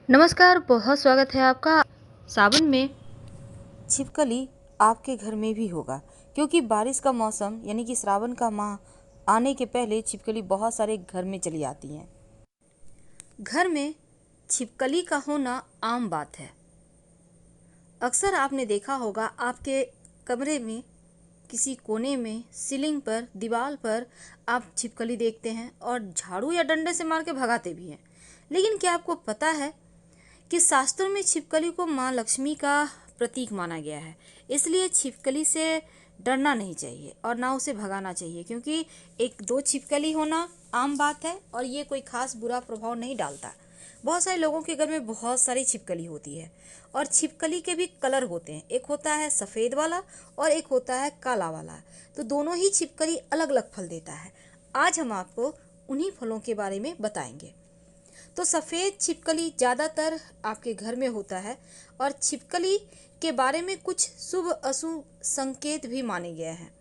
नमस्कार, बहुत स्वागत है आपका। सावन में छिपकली आपके घर में भी होगा, क्योंकि बारिश का मौसम यानी कि श्रावण का माह आने के पहले छिपकली बहुत सारे घर में चली आती हैं। घर में छिपकली का होना आम बात है। अक्सर आपने देखा होगा, आपके कमरे में किसी कोने में सीलिंग पर, दीवार पर आप छिपकली देखते हैं और झाड़ू या डंडे से मार के भगाते भी हैं। लेकिन क्या आपको पता है कि शास्त्रों में छिपकली को माँ लक्ष्मी का प्रतीक माना गया है। इसलिए छिपकली से डरना नहीं चाहिए और ना उसे भगाना चाहिए, क्योंकि एक दो छिपकली होना आम बात है और ये कोई खास बुरा प्रभाव नहीं डालता। बहुत सारे लोगों के घर में बहुत सारी छिपकली होती है और छिपकली के भी कलर होते हैं। एक होता है सफ़ेद वाला और एक होता है काला वाला। तो दोनों ही छिपकली अलग अलग फल देता है। आज हम आपको उन्हीं फलों के बारे में बताएंगे। तो सफ़ेद छिपकली ज़्यादातर आपके घर में होता है और छिपकली के बारे में कुछ शुभ अशुभ संकेत भी माने गए हैं।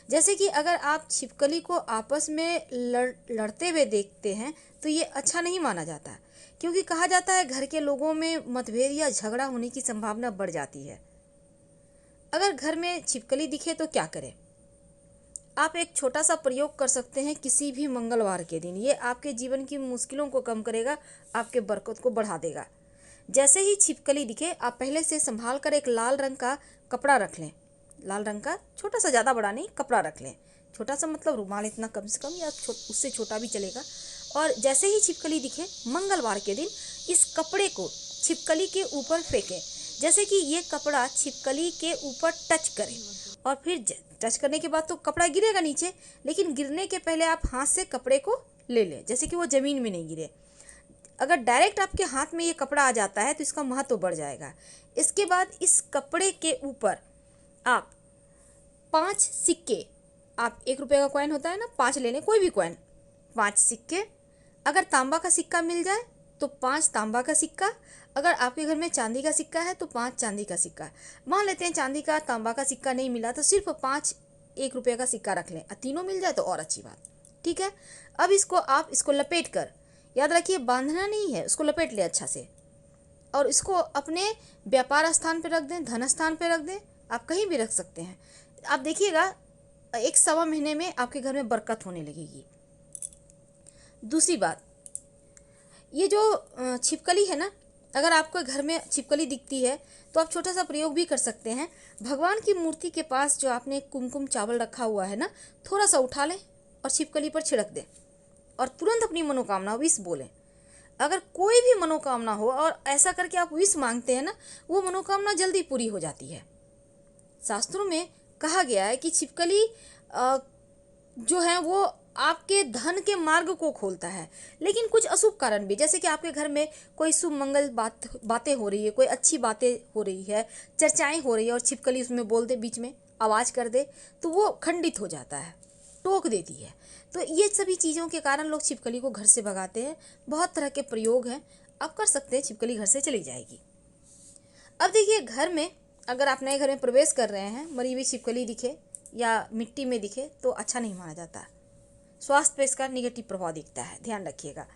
जैसे कि अगर आप छिपकली को आपस में लड़ते हुए देखते हैं तो ये अच्छा नहीं माना जाता, क्योंकि कहा जाता है घर के लोगों में मतभेद या झगड़ा होने की संभावना बढ़ जाती है। अगर घर में छिपकली दिखे तो क्या करें? आप एक छोटा सा प्रयोग कर सकते हैं किसी भी मंगलवार के दिन। ये आपके जीवन की मुश्किलों को कम करेगा, आपके बरकत को बढ़ा देगा। जैसे ही छिपकली दिखे, आप पहले से संभाल कर एक लाल रंग का कपड़ा रख लें। लाल रंग का छोटा सा, ज़्यादा बड़ा नहीं, कपड़ा रख लें। छोटा सा मतलब रुमाल इतना कम से कम, या उससे छोटा भी चलेगा। और जैसे ही छिपकली दिखे मंगलवार के दिन, इस कपड़े को छिपकली के ऊपर फेंकें। जैसे कि ये कपड़ा छिपकली के ऊपर टच करे और फिर टच करने के बाद तो कपड़ा गिरेगा नीचे, लेकिन गिरने के पहले आप हाथ से कपड़े को ले लें, जैसे कि वो ज़मीन में नहीं गिरे। अगर डायरेक्ट आपके हाथ में ये कपड़ा आ जाता है तो इसका महत्व बढ़ जाएगा। इसके बाद इस कपड़े के ऊपर आप 5 सिक्के, आप 1 रुपये का कॉइन होता है ना, 5 ले लें, कोई भी कॉइन, 5 सिक्के। अगर तांबा का सिक्का मिल जाए तो 5 तांबा का सिक्का। अगर आपके घर में चांदी का सिक्का है तो 5 चांदी का सिक्का। मान लेते हैं चांदी का, तांबा का सिक्का नहीं मिला तो सिर्फ 5 1 रुपये का सिक्का रख लें। तीनों मिल जाए तो और अच्छी बात, ठीक है। अब इसको लपेट कर, याद रखिए बांधना नहीं है, उसको लपेट ले अच्छा से और इसको अपने व्यापार स्थान पर रख दें, धन स्थान पर रख दें, आप कहीं भी रख सकते हैं। आप देखिएगा 1 सवा महीने में आपके घर में बरकत होने लगेगी। दूसरी बात, ये जो छिपकली है ना, अगर आपको घर में छिपकली दिखती है तो आप छोटा सा प्रयोग भी कर सकते हैं। भगवान की मूर्ति के पास जो आपने कुमकुम चावल रखा हुआ है ना, थोड़ा सा उठा लें और छिपकली पर छिड़क दें और तुरंत अपनी मनोकामना विश बोलें। अगर कोई भी मनोकामना हो और ऐसा करके आप विश मांगते हैं ना, वो मनोकामना जल्दी पूरी हो जाती है। शास्त्रों में कहा गया है कि छिपकली जो है वो आपके धन के मार्ग को खोलता है। लेकिन कुछ अशुभ कारण भी, जैसे कि आपके घर में कोई शुभ मंगल बातें हो रही है, कोई अच्छी बातें हो रही है, चर्चाएं हो रही है और छिपकली उसमें बोल दे, बीच में आवाज़ कर दे, तो वो खंडित हो जाता है, टोक देती है। तो ये सभी चीज़ों के कारण लोग छिपकली को घर से भगाते हैं। बहुत तरह के प्रयोग हैं, आप कर सकते हैं, छिपकली घर से चली जाएगी। अब देखिए, घर में अगर आप नए घर में प्रवेश कर रहे हैं, मरी हुई छिपकली दिखे या मिट्टी में दिखे तो अच्छा नहीं माना जाता। स्वास्थ्य पे इसका निगेटिव प्रभाव दिखता है, ध्यान रखिएगा।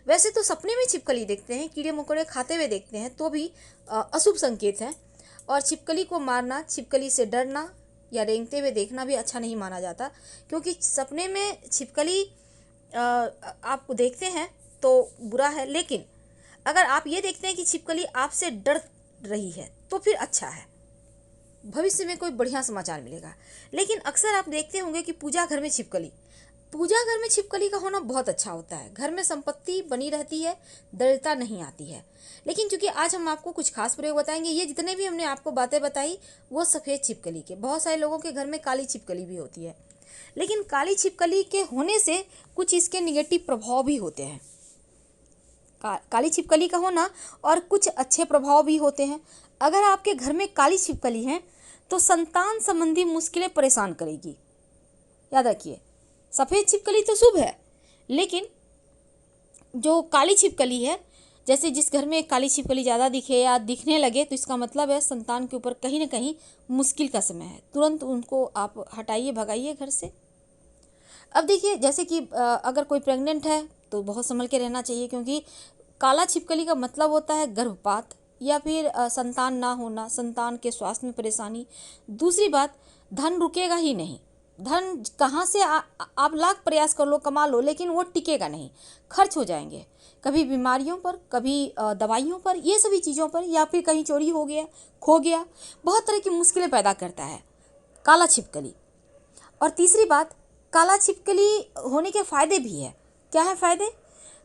वैसे तो सपने में छिपकली देखते हैं, कीड़े मकोड़े खाते हुए देखते हैं तो भी अशुभ संकेत है। और छिपकली को मारना, छिपकली से डरना या रेंगते हुए देखना भी अच्छा नहीं माना जाता, क्योंकि सपने में छिपकली आप देखते हैं तो बुरा है। लेकिन अगर आप ये देखते हैं कि छिपकली आपसे डर रही है तो फिर अच्छा है, भविष्य में कोई बढ़िया समाचार मिलेगा। लेकिन अक्सर आप देखते होंगे कि पूजा घर में छिपकली का होना बहुत अच्छा होता है। घर में संपत्ति बनी रहती है, दरिद्रता नहीं आती है। लेकिन चूंकि आज हम आपको कुछ खास प्रयोग बताएंगे, ये जितने भी हमने आपको बातें बताई वो सफ़ेद छिपकली के। बहुत सारे लोगों के घर में काली छिपकली भी होती है, लेकिन काली छिपकली के होने से कुछ इसके निगेटिव प्रभाव भी होते हैं। काली छिपकली का होना और कुछ अच्छे प्रभाव भी होते हैं। अगर आपके घर में काली छिपकली है तो संतान संबंधी मुश्किलें परेशान करेगी। याद रखिए, सफ़ेद छिपकली तो शुभ है, लेकिन जो काली छिपकली है, जैसे जिस घर में काली छिपकली ज़्यादा दिखे या दिखने लगे तो इसका मतलब है संतान के ऊपर कहीं ना कहीं मुश्किल का समय है। तुरंत उनको आप हटाइए, भगाइए घर से। अब देखिए, जैसे कि अगर कोई प्रेग्नेंट है तो बहुत संभल के रहना चाहिए, क्योंकि काला छिपकली का मतलब होता है गर्भपात या फिर संतान ना होना, संतान के स्वास्थ्य में परेशानी। दूसरी बात, धन रुकेगा ही नहीं। धन कहाँ से आप लाख प्रयास कर लो, कमा लो, लेकिन वो टिकेगा नहीं, खर्च हो जाएंगे, कभी बीमारियों पर, कभी दवाइयों पर, ये सभी चीज़ों पर, या फिर कहीं चोरी हो गया, खो गया, बहुत तरह की मुश्किलें पैदा करता है काला छिपकली। और तीसरी बात, काला छिपकली होने के फायदे भी है। क्या है फायदे?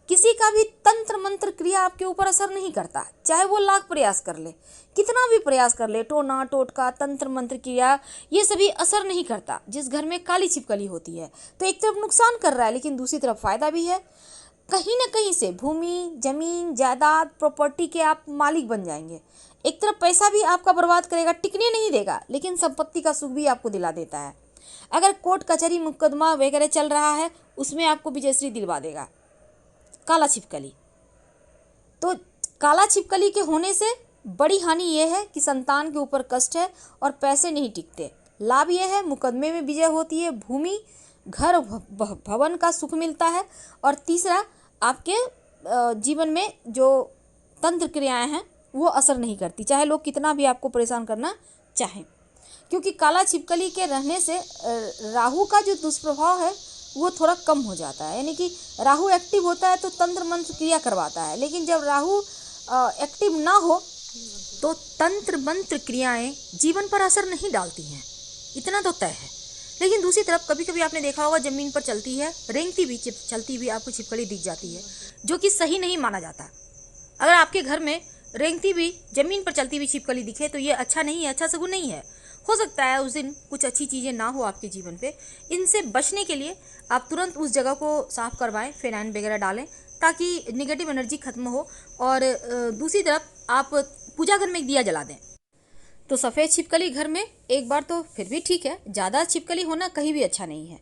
किसी का भी तंत्र मंत्र क्रिया आपके ऊपर असर नहीं करता, चाहे वो लाख प्रयास कर ले, कितना भी प्रयास कर ले, टोना टोटका तंत्र मंत्र क्रिया, ये सभी असर नहीं करता जिस घर में काली छिपकली होती है। तो एक तरफ नुकसान कर रहा है, लेकिन दूसरी तरफ फायदा भी है। कहीं ना कहीं से भूमि, जमीन, जायदाद, प्रॉपर्टी के आप मालिक बन जाएंगे। एक तरफ पैसा भी आपका बर्बाद करेगा, टिकने नहीं देगा, लेकिन संपत्ति का सुख भी आपको दिला देता है। अगर कोर्ट कचहरी मुकदमा वगैरह चल रहा है, उसमें आपको विजयश्री दिलवा देगा काला छिपकली। तो काला छिपकली के होने से बड़ी हानि यह है कि संतान के ऊपर कष्ट है और पैसे नहीं टिकते। लाभ यह है, मुकदमे में विजय होती है, भूमि, घर, भवन का सुख मिलता है। और तीसरा, आपके जीवन में जो तंत्र क्रियाएं हैं वो असर नहीं करती, चाहे लोग कितना भी आपको परेशान करना चाहें। क्योंकि काला छिपकली के रहने से राहु का जो दुष्प्रभाव है वो थोड़ा कम हो जाता है। यानी कि राहु एक्टिव होता है तो तंत्र मंत्र क्रिया करवाता है, लेकिन जब राहु एक्टिव ना हो तो तंत्र मंत्र क्रियाएं जीवन पर असर नहीं डालती हैं, इतना तो तय है। लेकिन दूसरी तरफ कभी कभी आपने देखा होगा, ज़मीन पर चलती है, रेंगती भी चलती हुई आपको छिपकली दिख जाती है, जो कि सही नहीं माना जाता। अगर आपके घर में रेंगती हुई, ज़मीन पर चलती हुई छिपकली दिखे तो ये अच्छा नहीं है, अच्छा सगुन नहीं है। हो सकता है उस दिन कुछ अच्छी चीज़ें ना हो आपके जीवन पे। इनसे बचने के लिए आप तुरंत उस जगह को साफ करवाएं, फिनाइन वगैरह डालें, ताकि नेगेटिव एनर्जी खत्म हो। और दूसरी तरफ आप पूजा घर में एक दिया जला दें। तो सफ़ेद छिपकली घर में एक बार तो फिर भी ठीक है, ज़्यादा छिपकली होना कहीं भी अच्छा नहीं है,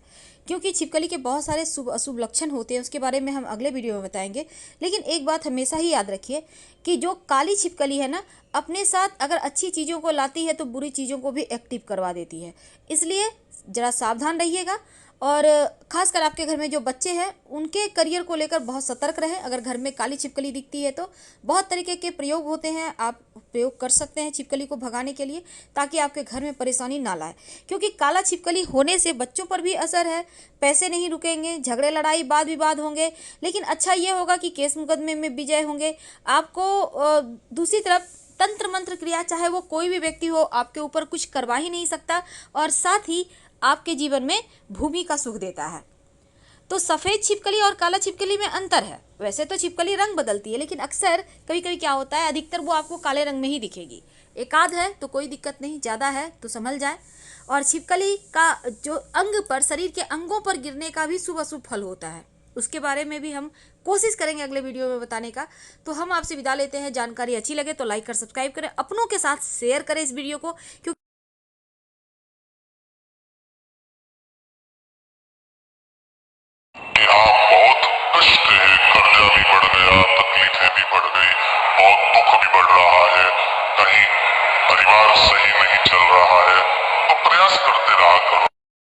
क्योंकि छिपकली के बहुत सारे शुभ अशुभ लक्षण होते हैं, उसके बारे में हम अगले वीडियो में बताएंगे। लेकिन एक बात हमेशा ही याद रखिए कि जो काली छिपकली है ना, अपने साथ अगर अच्छी चीज़ों को लाती है तो बुरी चीज़ों को भी एक्टिव करवा देती है। इसलिए ज़रा सावधान रहिएगा। और खासकर आपके घर में जो बच्चे हैं उनके करियर को लेकर बहुत सतर्क रहें। अगर घर में काली छिपकली दिखती है तो बहुत तरीके के प्रयोग होते हैं, आप प्रयोग कर सकते हैं छिपकली को भगाने के लिए, ताकि आपके घर में परेशानी ना लाए। क्योंकि काला छिपकली होने से बच्चों पर भी असर है, पैसे नहीं रुकेंगे, झगड़े लड़ाई वाद विवाद होंगे, लेकिन अच्छा ये होगा कि केस मुकदमे में विजय होंगे आपको। दूसरी तरफ तंत्र मंत्र क्रिया, चाहे वो कोई भी व्यक्ति हो, आपके ऊपर कुछ करवा ही नहीं सकता, और साथ ही आपके जीवन में भूमि का सुख देता है। तो सफ़ेद छिपकली और काला छिपकली में अंतर है। वैसे तो छिपकली रंग बदलती है, लेकिन अक्सर कभी कभी क्या होता है, अधिकतर वो आपको काले रंग में ही दिखेगी। एकाध है तो कोई दिक्कत नहीं, ज़्यादा है तो संभल जाए। और छिपकली का जो अंग पर, शरीर के अंगों पर गिरने का भी शुभ अशुभ फल होता है, उसके बारे में भी हम कोशिश करेंगे अगले वीडियो में बताने का। तो हम आपसे विदा लेते हैं। जानकारी अच्छी लगे तो लाइक कर सब्सक्राइब करें, अपनों के साथ शेयर करें इस वीडियो को, क्योंकि आप